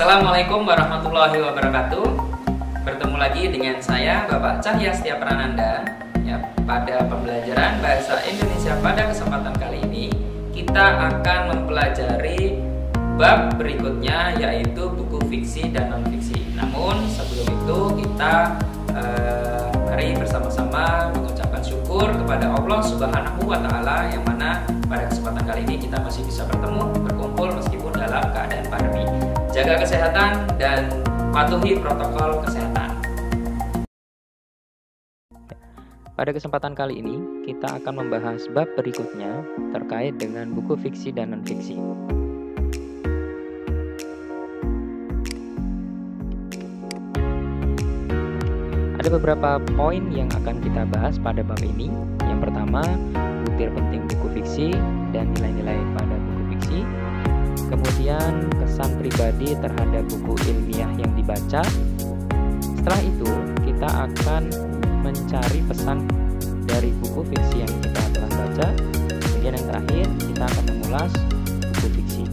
Assalamualaikum warahmatullahi wabarakatuh. Bertemu lagi dengan saya Bapak Cahya Setia Prananda ya, pada pembelajaran Bahasa Indonesia. Pada kesempatan kali ini kita akan mempelajari bab berikutnya, yaitu buku fiksi dan non-fiksi. Namun sebelum itu kita mari bersama-sama mengucapkan syukur kepada Allah Subhanahu wa Ta'ala, yang mana pada kesempatan kali ini kita masih bisa bertemu, berkumpul meskipun dalam keadaan pandemi. Jaga kesehatan dan patuhi protokol kesehatan. Pada kesempatan kali ini kita akan membahas bab berikutnya terkait dengan buku fiksi dan non-fiksi. Ada beberapa poin yang akan kita bahas pada bab ini. Yang pertama, butir penting buku fiksi dan nilai-nilai pada buku fiksi. Kemudian, kesan pribadi terhadap buku ilmiah yang dibaca. Setelah itu, kita akan mencari pesan dari buku fiksi yang kita telah baca. Kemudian yang terakhir, kita akan mengulas buku fiksi.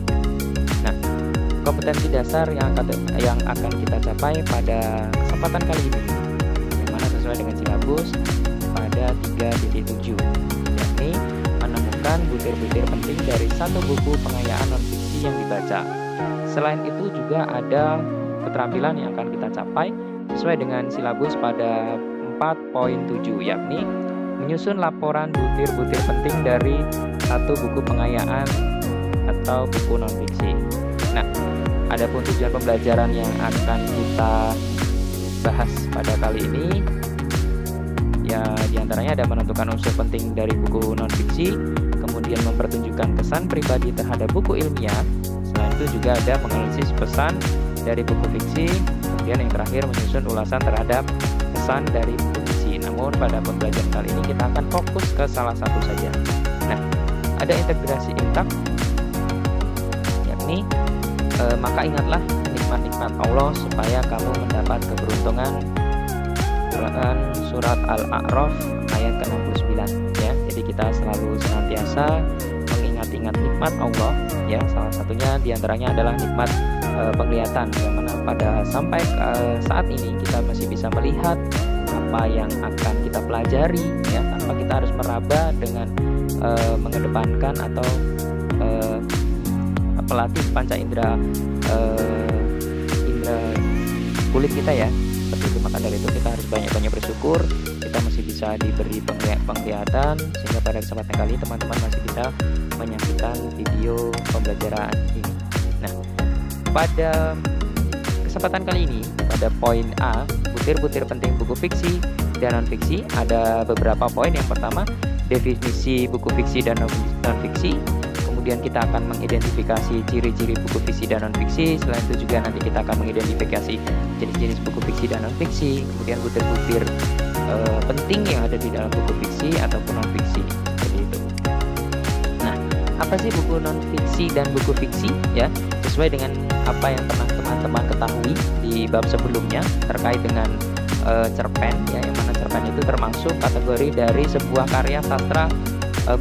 Nah, kompetensi dasar yang akan kita capai pada kesempatan kali ini, sesuai dengan silabus pada 3.7, yakni menemukan butir-butir penting dari satu buku pengayaan non-fiksi yang dibaca. Selain itu juga ada keterampilan yang akan kita capai sesuai dengan silabus pada 4.7, yakni menyusun laporan butir-butir penting dari satu buku pengayaan atau buku non-fiksi. Nah, adapun tujuan pembelajaran yang akan kita bahas pada kali ini, ya, diantaranya ada menentukan unsur penting dari buku non-fiksi, kemudian mempertunjukkan kesan pribadi terhadap buku ilmiah. Selain itu juga ada menganalisis pesan dari buku fiksi, kemudian yang terakhir menyusun ulasan terhadap pesan dari buku fiksi. Namun pada pembelajaran kali ini kita akan fokus ke salah satu saja. Nah, ada integrasi intak, yakni maka ingatlah nikmat-nikmat Allah supaya kamu mendapat keberuntungan. Surat Al-A'raf ayat ke-69 ya. Jadi kita selalu senantiasa mengingat-ingat nikmat Allah ya. Salah satunya diantaranya adalah nikmat penglihatan, yang mana pada sampai saat ini kita masih bisa melihat apa yang akan kita pelajari ya, tanpa kita harus meraba dengan mengedepankan atau pelatih panca indera kulit kita ya. Seperti itu, maka dari itu kita harus banyak-banyak bersyukur kita masih bisa diberi penglihatan, sehingga pada kesempatan kali teman-teman masih bisa menyaksikan video pembelajaran ini. Nah, pada kesempatan kali ini pada poin A, butir-butir penting buku fiksi dan non-fiksi, ada beberapa poin. Yang pertama, definisi buku fiksi dan non-fiksi. Kemudian kita akan mengidentifikasi ciri-ciri buku fiksi dan non-fiksi. Selain itu juga nanti kita akan mengidentifikasi jenis-jenis buku fiksi dan non-fiksi. Kemudian butir-butir penting yang ada di dalam buku fiksi ataupun non-fiksi, seperti itu. Nah, apa sih buku non-fiksi dan buku fiksi ya? Sesuai dengan apa yang pernah teman-teman ketahui di bab sebelumnya terkait dengan cerpen ya, yang mana cerpen itu termasuk kategori dari sebuah karya sastra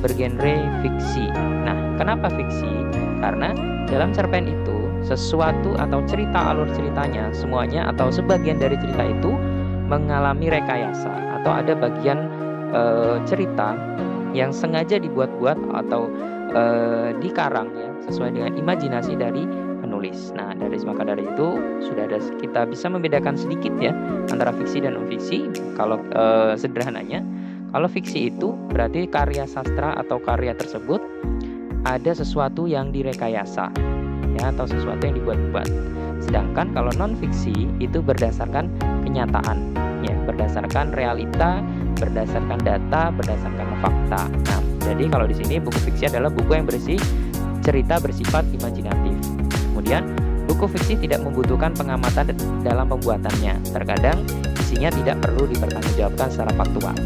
bergenre fiksi. Nah, kenapa fiksi? Karena dalam cerpen itu sesuatu atau cerita, alur ceritanya semuanya atau sebagian dari cerita itu mengalami rekayasa, atau ada bagian cerita yang sengaja dibuat-buat atau dikarang ya, sesuai dengan imajinasi dari penulis. Nah, maka dari itu sudah ada, kita bisa membedakan sedikit ya antara fiksi dan non-fiksi. Kalau sederhananya, kalau fiksi itu berarti karya sastra atau karya tersebut ada sesuatu yang direkayasa ya, atau sesuatu yang dibuat-buat. Sedangkan kalau non-fiksi itu berdasarkan kenyataan ya, berdasarkan realita, berdasarkan data, berdasarkan fakta. Nah, jadi kalau di sini buku fiksi adalah buku yang berisi cerita bersifat imajinatif. Kemudian buku fiksi tidak membutuhkan pengamatan dalam pembuatannya. Terkadang isinya tidak perlu dipertanggungjawabkan secara faktual.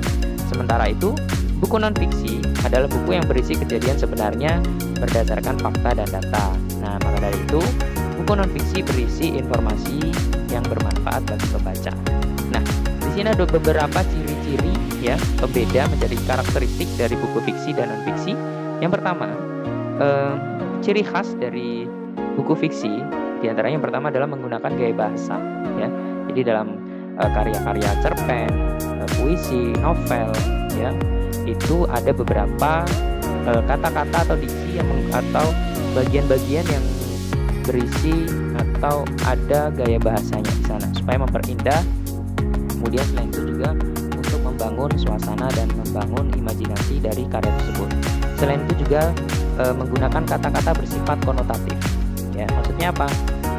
Sementara itu, buku non-fiksi adalah buku yang berisi kejadian sebenarnya berdasarkan fakta dan data. Nah, maka dari itu, buku non-fiksi berisi informasi yang bermanfaat bagi pembaca. Nah, di sini ada beberapa ciri-ciri ya, pembeda menjadi karakteristik dari buku fiksi dan non-fiksi. Yang pertama, ciri khas dari buku fiksi Di antaranya yang pertama adalah menggunakan gaya bahasa, ya. Jadi dalam karya-karya cerpen, puisi, novel, ya, itu ada beberapa kata-kata atau diksi atau bagian-bagian yang berisi atau ada gaya bahasanya di sana supaya memperindah. Kemudian selain itu juga untuk membangun suasana dan membangun imajinasi dari karya tersebut. Selain itu juga menggunakan kata-kata bersifat konotatif. Ya, maksudnya apa?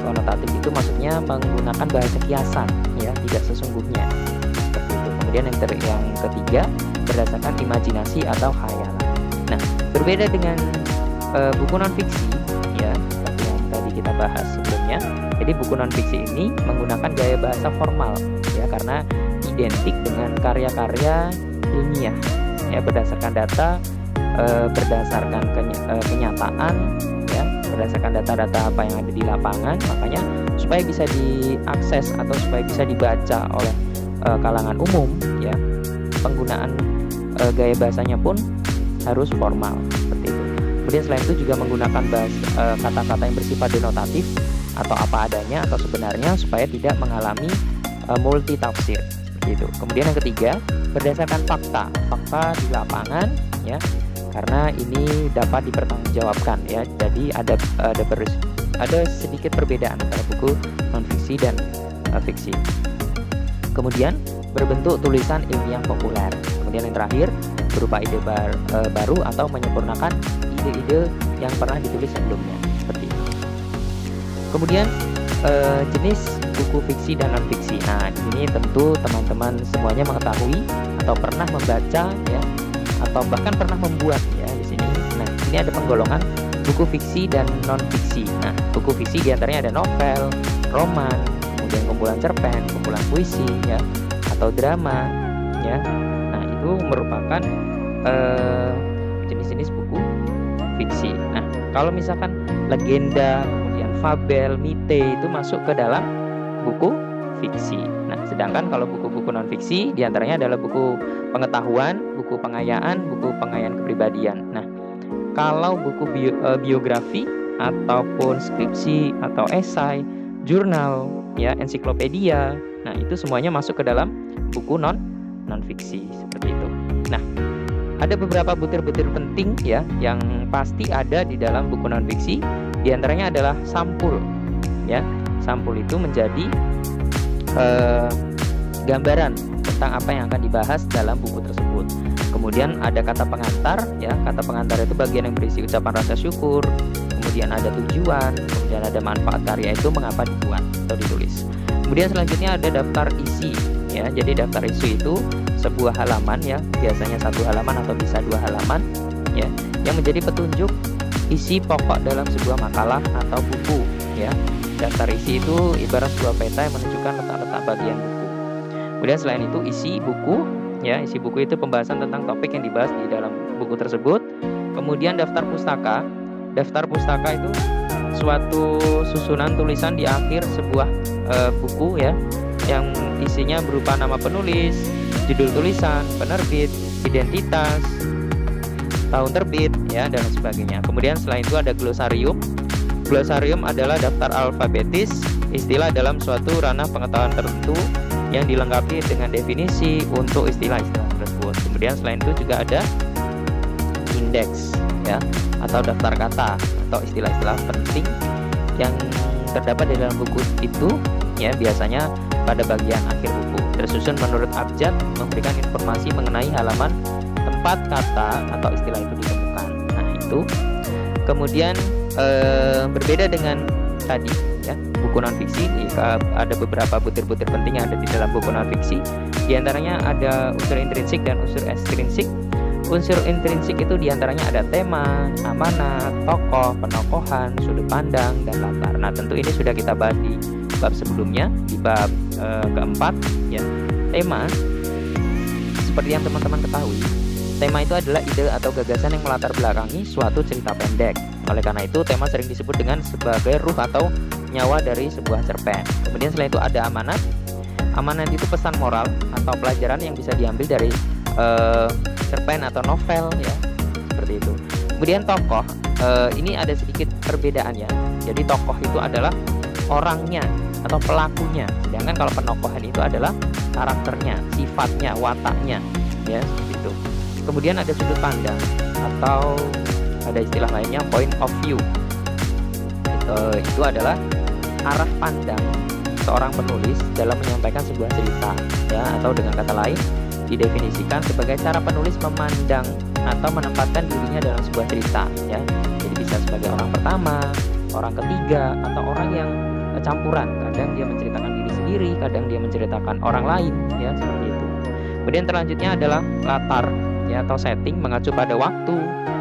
Konotatif itu maksudnya menggunakan bahasa kiasan, ya, tidak sesungguhnya. Seperti itu. Kemudian yang ketiga, berdasarkan imajinasi atau khayalan. Nah, berbeda dengan buku non-fiksi, ya, seperti yang tadi kita bahas sebelumnya. Jadi buku non-fiksi ini menggunakan gaya bahasa formal, ya, karena identik dengan karya-karya ilmiah, ya, berdasarkan data, berdasarkan kenyataan, ya, berdasarkan data-data apa yang ada di lapangan. Makanya supaya bisa diakses atau supaya bisa dibaca oleh kalangan umum, ya, penggunaan gaya bahasanya pun harus formal, seperti itu. Kemudian selain itu juga menggunakan kata-kata yang bersifat denotatif atau apa adanya atau sebenarnya supaya tidak mengalami multi tafsir, seperti itu. Kemudian yang ketiga, berdasarkan fakta di lapangan, ya, karena ini dapat dipertanggungjawabkan, ya. Jadi ada sedikit perbedaan antara buku non-fiksi dan fiksi. Kemudian berbentuk tulisan ilmiah populer. Kemudian yang terakhir berupa ide baru atau menyempurnakan ide-ide yang pernah ditulis sebelumnya, seperti itu. Kemudian jenis buku fiksi dan non-fiksi. Nah, ini tentu teman-teman semuanya mengetahui atau pernah membaca, ya, atau bahkan pernah membuat, ya, di sini. Nah, ini ada penggolongan buku fiksi dan non-fiksi. Nah, buku fiksi diantaranya ada novel, roman, kemudian kumpulan cerpen, kumpulan puisi, ya, atau drama, ya. Nah, itu merupakan jenis-jenis buku fiksi. Nah, kalau misalkan legenda, kemudian fabel, mite itu masuk ke dalam buku fiksi. Nah, sedangkan kalau buku-buku non-fiksi diantaranya adalah buku pengetahuan, buku pengayaan kepribadian. Nah, kalau buku biografi ataupun skripsi atau esai, jurnal, ya, ensiklopedia, nah itu semuanya masuk ke dalam buku non-fiksi, seperti itu. Nah, ada beberapa butir-butir penting, ya, yang pasti ada di dalam buku non-fiksi. Di antaranya adalah sampul, ya. Sampul itu menjadi gambaran tentang apa yang akan dibahas dalam buku tersebut. Kemudian ada kata pengantar, ya. Kata pengantar itu bagian yang berisi ucapan rasa syukur. Kemudian ada tujuan, kemudian ada manfaat karya itu mengapa dibuat atau ditulis. Kemudian selanjutnya ada daftar isi, ya. Jadi daftar isi itu sebuah halaman, ya, biasanya 1 halaman atau bisa 2 halaman, ya, yang menjadi petunjuk isi pokok dalam sebuah makalah atau buku, ya. Daftar isi itu ibarat sebuah peta yang menunjukkan letak-letak bagian buku. Kemudian selain itu isi buku, ya, isi buku itu pembahasan tentang topik yang dibahas di dalam buku tersebut. Kemudian daftar pustaka. Daftar pustaka itu suatu susunan tulisan di akhir sebuah buku, ya, yang isinya berupa nama penulis, judul tulisan, penerbit, identitas, tahun terbit, ya, dan sebagainya. Kemudian selain itu ada glosarium. Glosarium adalah daftar alfabetis istilah dalam suatu ranah pengetahuan tertentu yang dilengkapi dengan definisi untuk istilah-istilah tersebut. Kemudian selain itu juga ada indeks, ya, atau daftar kata atau istilah-istilah penting yang terdapat di dalam buku itu, ya, biasanya pada bagian akhir buku. Tersusun menurut abjad memberikan informasi mengenai halaman tempat kata atau istilah itu ditemukan. Nah, itu. Kemudian berbeda dengan tadi, ya, buku non-fiksi, ada beberapa butir-butir penting yang ada di dalam buku non-fiksi. Di antaranya ada unsur intrinsik dan unsur ekstrinsik. Unsur intrinsik itu diantaranya ada tema, amanat, tokoh, penokohan, sudut pandang, dan latar. Nah, tentu ini sudah kita bahas di bab sebelumnya, di bab keempat, ya. Tema, seperti yang teman-teman ketahui, tema itu adalah ide atau gagasan yang melatar belakangi suatu cerita pendek. Oleh karena itu, tema sering disebut dengan sebagai ruh atau nyawa dari sebuah cerpen. Kemudian selain itu ada amanat. Amanat itu pesan moral atau pelajaran yang bisa diambil dari cerpen atau novel, ya, seperti itu. Kemudian tokoh, ini ada sedikit perbedaannya. Jadi tokoh itu adalah orangnya atau pelakunya. Sedangkan kalau penokohan itu adalah karakternya, sifatnya, wataknya, ya seperti itu. Kemudian ada sudut pandang atau ada istilah lainnya point of view. Itu adalah arah pandang seorang penulis dalam menyampaikan sebuah cerita, ya, atau dengan kata lain didefinisikan sebagai cara penulis memandang atau menempatkan dirinya dalam sebuah cerita, ya. Jadi bisa sebagai orang pertama, orang ketiga, atau orang yang campuran. Kadang dia menceritakan diri sendiri, kadang dia menceritakan orang lain, ya, seperti itu. Kemudian selanjutnya adalah latar, ya, atau setting, mengacu pada waktu,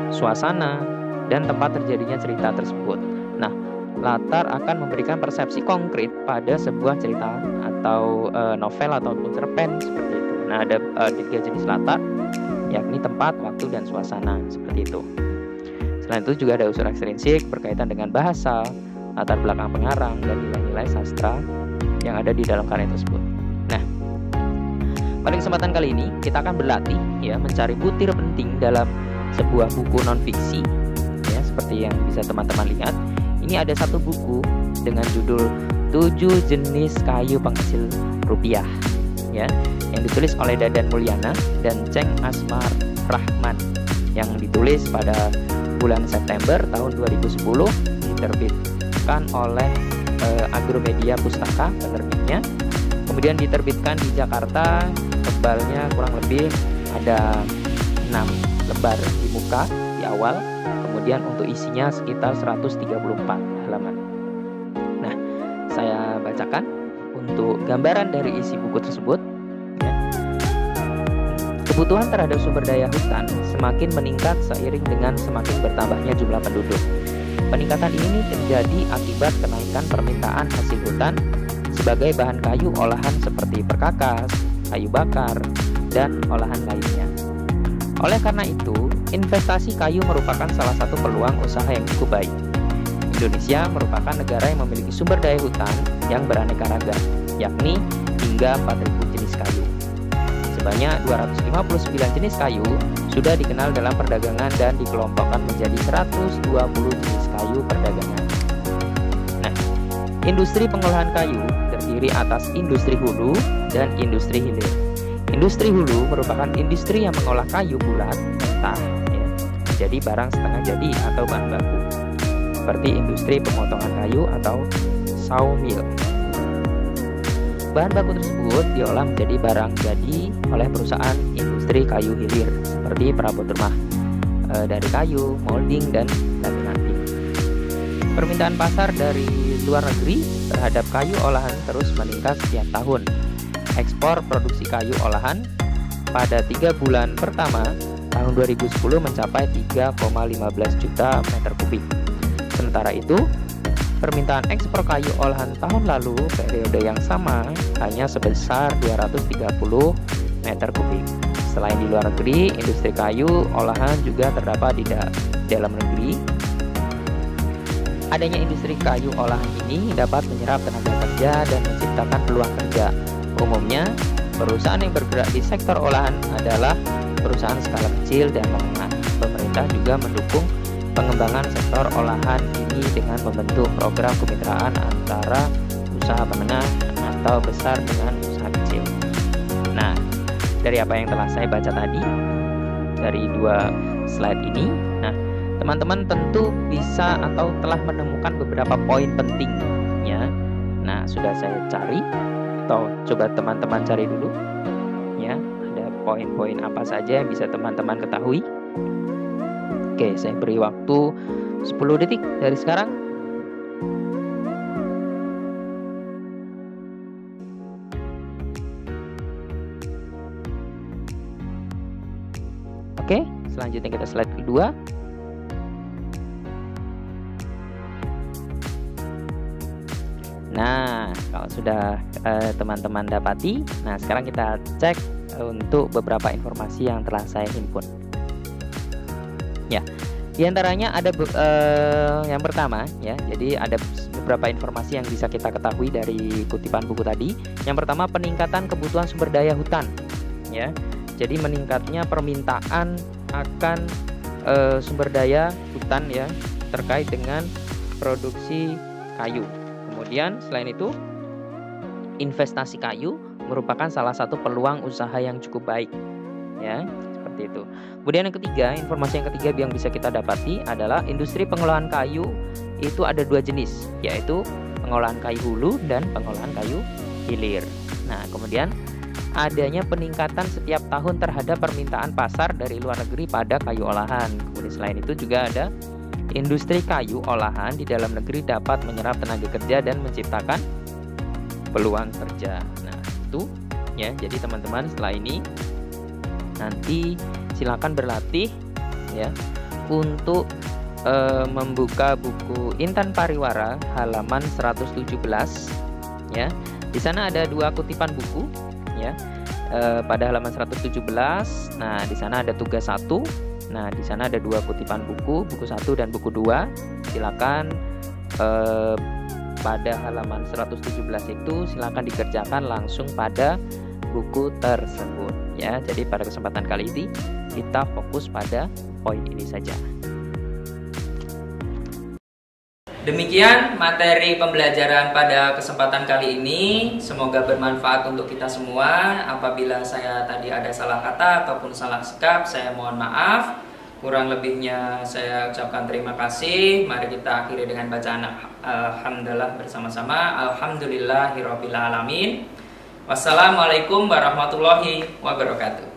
suasana, dan tempat terjadinya cerita tersebut. Nah, latar akan memberikan persepsi konkret pada sebuah cerita atau novel ataupun cerpen seperti itu. Nah, ada 3 jenis latar, yakni tempat, waktu, dan suasana seperti itu. Selain itu juga ada unsur ekstrinsik berkaitan dengan bahasa, latar belakang pengarang, dan nilai-nilai sastra yang ada di dalam karya tersebut. Nah, pada kesempatan kali ini kita akan berlatih, ya, mencari butir penting dalam sebuah buku non-fiksi, ya, seperti yang bisa teman-teman lihat. Ini ada satu buku dengan judul 7 jenis kayu penghasil rupiah, ya, yang ditulis oleh Dadan Mulyana dan Ceng Asmar Rahman, yang ditulis pada bulan September tahun 2010, diterbitkan oleh Agromedia Pustaka penerbitnya. Kemudian diterbitkan di Jakarta, tebalnya kurang lebih ada 6 lembar di muka di awal, kemudian untuk isinya sekitar 134 halaman. Nah, saya bacakan untuk gambaran dari isi buku tersebut, ya. Kebutuhan terhadap sumber daya hutan semakin meningkat seiring dengan semakin bertambahnya jumlah penduduk. Peningkatan ini terjadi akibat kenaikan permintaan hasil hutan sebagai bahan kayu olahan seperti perkakas, kayu bakar, dan olahan lainnya. Oleh karena itu, investasi kayu merupakan salah satu peluang usaha yang cukup baik. Indonesia merupakan negara yang memiliki sumber daya hutan yang beraneka ragam, yakni hingga 4.000 jenis kayu. Sebanyak 259 jenis kayu sudah dikenal dalam perdagangan dan dikelompokkan menjadi 120 jenis kayu perdagangan. Nah, industri pengolahan kayu terdiri atas industri hulu dan industri hilir. Industri hulu merupakan industri yang mengolah kayu bulat mentah, ya, menjadi barang setengah jadi atau bahan baku, seperti industri pemotongan kayu atau sawmill. Bahan baku tersebut diolah menjadi barang jadi oleh perusahaan industri kayu hilir seperti perabot rumah dari kayu, molding, dan laminating. Permintaan pasar dari luar negeri terhadap kayu olahan terus meningkat setiap tahun. Ekspor produksi kayu olahan pada 3 bulan pertama tahun 2010 mencapai 3,15 juta meter kubik. Sementara itu, permintaan ekspor kayu olahan tahun lalu periode yang sama hanya sebesar 230 meter kubik. Selain di luar negeri, industri kayu olahan juga terdapat di dalam negeri. Adanya industri kayu olahan ini dapat menyerap tenaga kerja dan menciptakan peluang kerja. Umumnya, perusahaan yang bergerak di sektor olahan adalah perusahaan skala kecil dan menengah. Pemerintah juga mendukung pengembangan sektor olahan ini dengan membentuk program kemitraan antara usaha menengah atau besar dengan usaha kecil. Nah, dari apa yang telah saya baca tadi, dari 2 slide ini, nah, teman-teman tentu bisa atau telah menemukan beberapa poin pentingnya. Nah, sudah saya cari, atau coba teman-teman cari dulu, ya, ada poin-poin apa saja yang bisa teman-teman ketahui. Oke, saya beri waktu 10 detik dari sekarang. Oke, selanjutnya kita slide kedua. Nah, kalau sudah teman-teman dapati, nah sekarang kita cek untuk beberapa informasi yang telah saya himpun. Ya, diantaranya ada yang pertama, ya. Jadi ada beberapa informasi yang bisa kita ketahui dari kutipan buku tadi. Yang pertama, peningkatan kebutuhan sumber daya hutan, ya. Jadi meningkatnya permintaan akan sumber daya hutan, ya, terkait dengan produksi kayu. Kemudian selain itu, investasi kayu merupakan salah satu peluang usaha yang cukup baik, ya, seperti itu. Kemudian yang ketiga, informasi yang ketiga yang bisa kita dapati adalah industri pengolahan kayu itu ada dua jenis, yaitu pengolahan kayu hulu dan pengolahan kayu hilir. Nah, kemudian adanya peningkatan setiap tahun terhadap permintaan pasar dari luar negeri pada kayu olahan. Kemudian selain itu juga ada industri kayu olahan di dalam negeri dapat menyerap tenaga kerja dan menciptakan peluang kerja. Nah, itu ya. Jadi teman-teman setelah ini nanti silakan berlatih ya untuk membuka buku Intan Pariwara halaman 117 ya. Di sana ada dua kutipan buku ya. Pada halaman 117, nah di sana ada tugas 1. Nah, di sana ada dua kutipan buku 1 dan buku 2. Silakan pada halaman 117 itu silakan dikerjakan langsung pada buku tersebut ya. Jadi pada kesempatan kali ini kita fokus pada poin ini saja. Demikian materi pembelajaran pada kesempatan kali ini. Semoga bermanfaat untuk kita semua. Apabila saya tadi ada salah kata ataupun salah sikap, saya mohon maaf. Kurang lebihnya saya ucapkan terima kasih. Mari kita akhiri dengan bacaan alhamdulillah bersama-sama. Alhamdulillahirabbil alamin. Wassalamualaikum warahmatullahi wabarakatuh.